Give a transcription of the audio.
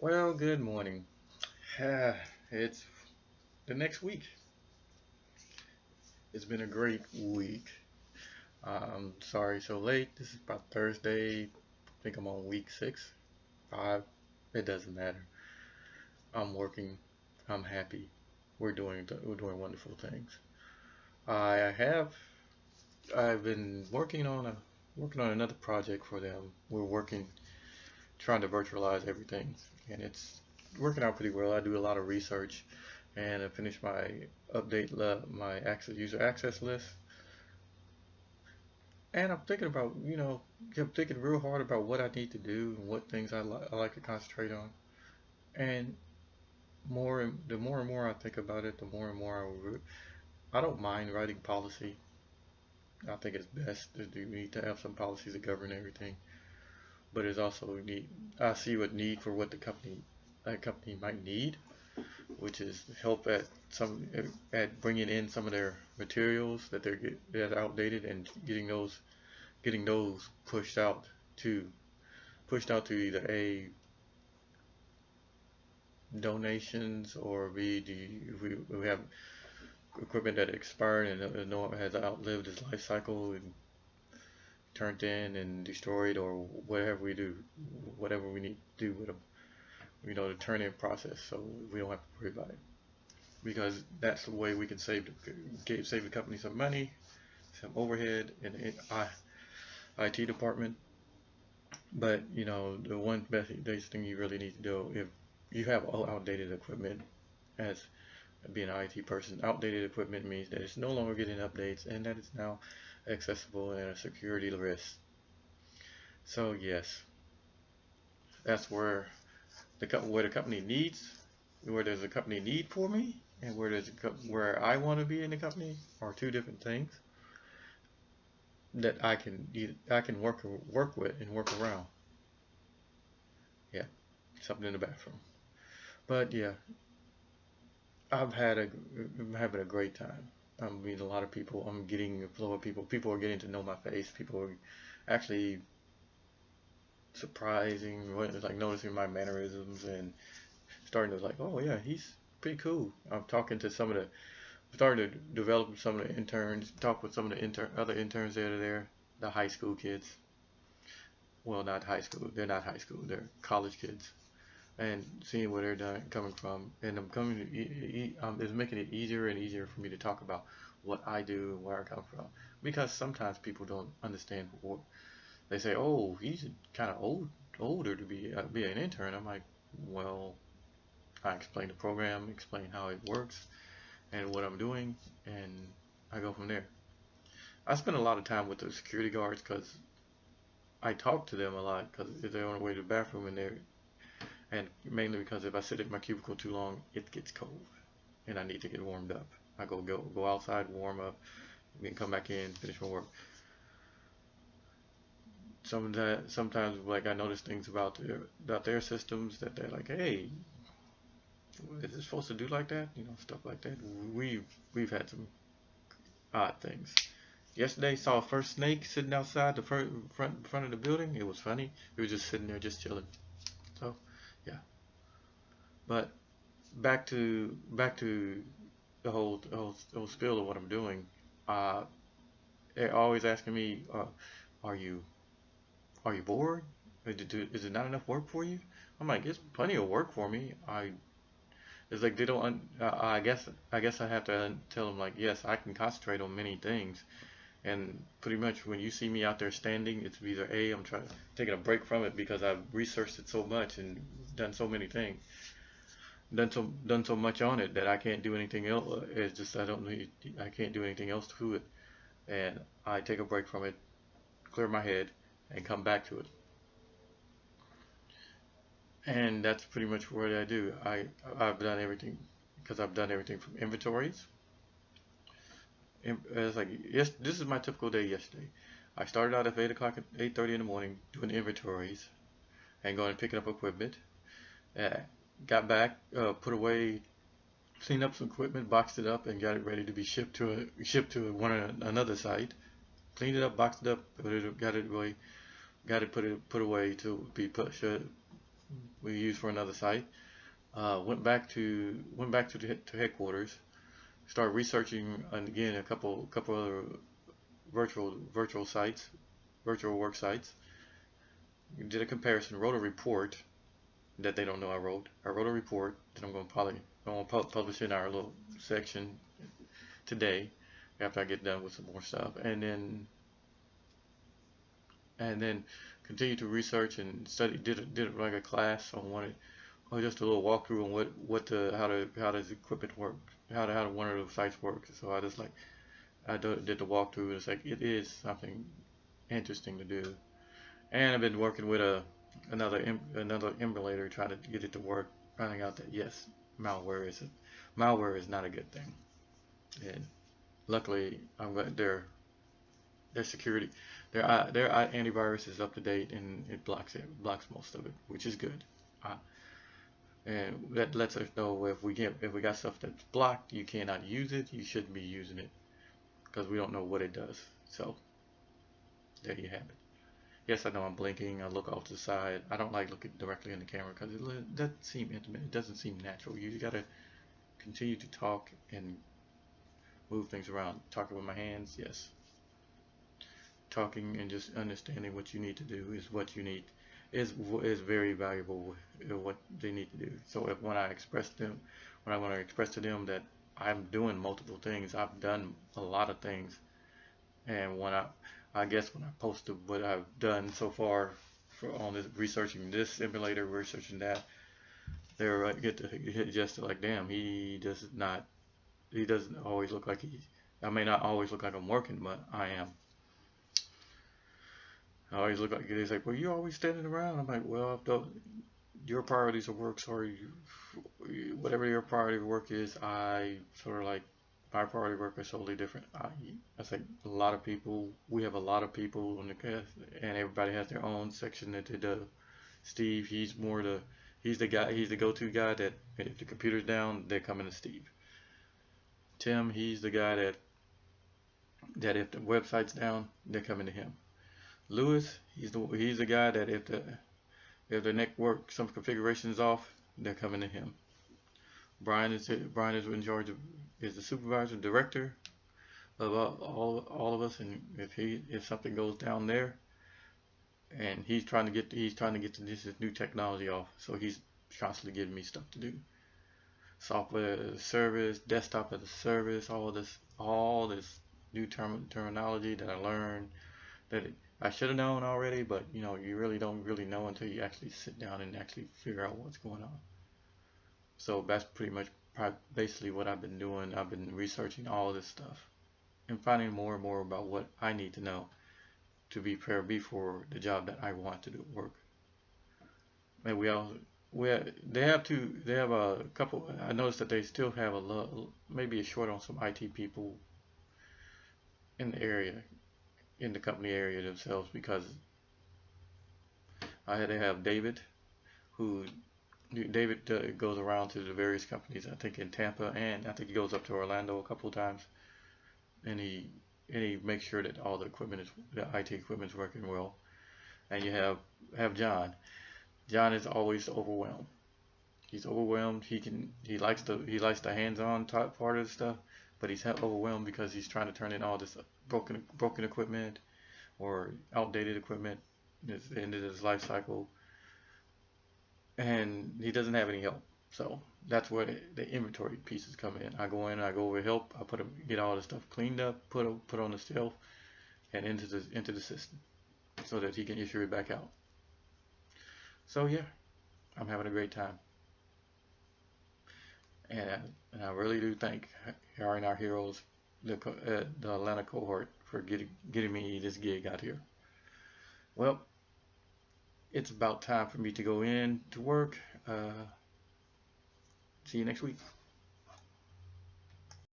Well, good morning. It's the next week. It's been a great week. Sorry so late. This is about Thursday. I think I'm on week 5. It doesn't matter. I'm working. I'm happy. We're doing wonderful things. I have I've been working on another project for them. We're working trying to virtualize everything, and it's working out pretty well. I do a lot of research, and I finished my my access user access list. And I'm thinking about, I'm thinking real hard about what I need to do and what things I like to concentrate on. And the more and more I think about it, the more and more I don't mind writing policy. I think it's best that you need to have some policies that govern everything. But it's also need I see what need for what the company that company might need, which is help at bringing in some of their materials that are outdated and getting those to pushed out to either A, donations, or B, we have equipment that expired and no has outlived its life cycle and turned in and destroyed, or whatever we need to do with them, the turn in process, so we don't have to worry about it. Because that's the way we can save the company some money, some overhead in the IT department. But the one best thing you really need to do, if you have all outdated equipment, as being an IT person, outdated equipment means that it's no longer getting updates and that it's now accessible and a security risk. So yes, that's where the company needs, where there's a company need for me, and where I want to be in the company are two different things that I can work with and work around. Yeah, something in the bathroom. But yeah, I'm having a great time. I'm meeting a lot of people. I'm getting a flow of people. People are getting to know my face. People are actually like noticing my mannerisms and starting to like, oh yeah, he's pretty cool. Starting to develop some of the interns, talk with some of the other interns that are there, the high school kids. Well, not high school. They're not high school. They're college kids, and seeing where coming from, and it's making it easier and easier for me to talk about what I do and where I come from, because sometimes people don't understand what they say. Oh, he's kind of older to be an intern. I'm like, well, I explain the program, explain how it works, and what I'm doing, and I go from there. I spend a lot of time with the security guards because I talk to them a lot because they're on the way to the bathroom and mainly because if I sit in my cubicle too long, it gets cold and I need to get warmed up. I go outside, warm up, then come back in, finish my work. Sometimes like I notice things about their systems that they're like, hey, is it supposed to do like that? Stuff like that. We've had some odd things. Yesterday saw a first snake sitting outside the front of the building. It was funny. He was just sitting there, just chilling. So, yeah. But back to the whole spiel of what I'm doing. Uh, they're always asking me, "Are you are you bored? Is it not enough work for you?" I'm like, "It's plenty of work for me." It's like they don't. I guess I have to tell them like, yes, I can concentrate on many things. And pretty much when you see me out there standing, it's either A, I'm trying taking a break from it because I've researched it so much and done so many things, done so much on it that I can't do anything else. It's just I can't do anything else to it, and I take a break from it, clear my head, and come back to it. And that's pretty much what I do. I've done everything because I've done everything from inventories. It's like, yes, this is my typical day yesterday. I started out at 8 o'clock, at 8:30 in the morning, doing inventories and going and picking up equipment. Uh, got back, put away, cleaned up some equipment, boxed it up, and got it ready to be shipped to another site. Cleaned it up, boxed it up, got it away, got it put away to be we used for another site. Went back to headquarters. Started researching again a couple other virtual sites, virtual work sites. Did a comparison. Wrote a report that they don't know I wrote. I wrote a report that I'm going to publish in our little section today after I get done with some more stuff, and then continue to research and study. Did like a class on or just a little walkthrough on how does equipment work, how one of those sites works. So did the walkthrough. It's like it is something interesting to do, and I've been working with another emulator trying to get it to work, finding out that yes, malware is not a good thing, and luckily I'm glad their security, their antivirus is up to date and it blocks most of it, which is good. Uh, and that lets us know if we got stuff that's blocked, you cannot use it. You shouldn't be using it because we don't know what it does. So there you have it. Yes, I know I'm blinking. I look off to the side. I don't like looking directly in the camera because it doesn't seem intimate. It doesn't seem natural. You gotta continue to talk and move things around. Talking with my hands, yes. Talking and just understanding what you need to do is what you need is very valuable. What they need to do. So when I want to express to them that I'm doing multiple things, I've done a lot of things, and I guess when I post what I've done so far on this, researching this simulator, researching that, they're get to hit just like, damn, he doesn't always look like I may not always look like I'm working, but I am. I always look like it's like, well, you're always standing around. I'm like, well, your priorities of work, sorry, whatever your priority of work is, I sort of like my priority of work is totally different. I think we have a lot of people on the cast, and everybody has their own section that they do. Steve, he's the go-to guy that if the computer's down, they're coming to Steve. Tim, he's the guy that if the website's down, they're coming to him. Lewis, he's the guy that if the network some configuration is off, they're coming to him. Brian is in charge of is the supervisor, director of all of us, and if something goes down there, and he's trying to get this new technology off, so he's constantly giving me stuff to do. Software as a service, desktop as a service, all this new terminology that I learned that I should have known already, but you really don't really know until you actually sit down and actually figure out what's going on. So that's pretty much basically what I've been doing. I've been researching all this stuff and finding more and more about what I need to know to be prepared for the job that I want to do at work. And they have a couple. I noticed that they still have maybe a short on some IT people in the area, in the company area themselves, because I had to have David goes around to the various companies, I think in Tampa, and I think he goes up to Orlando a couple of times, and he makes sure that all the IT equipment is working well. And you have John. John is always overwhelmed. He's overwhelmed. He likes the hands-on type part of the stuff, but he's overwhelmed because he's trying to turn in all this broken equipment or outdated equipment at the end of his life cycle, and he doesn't have any help. So that's where the inventory pieces come in. I go over help. I get all the stuff cleaned up, put on the shelf, and into the system, so that he can issue it back out. So yeah, I'm having a great time, and I really do thank hiring our heroes, the Atlanta cohort, for getting me this gig out here. Well, it's about time for me to go in to work. See you next week.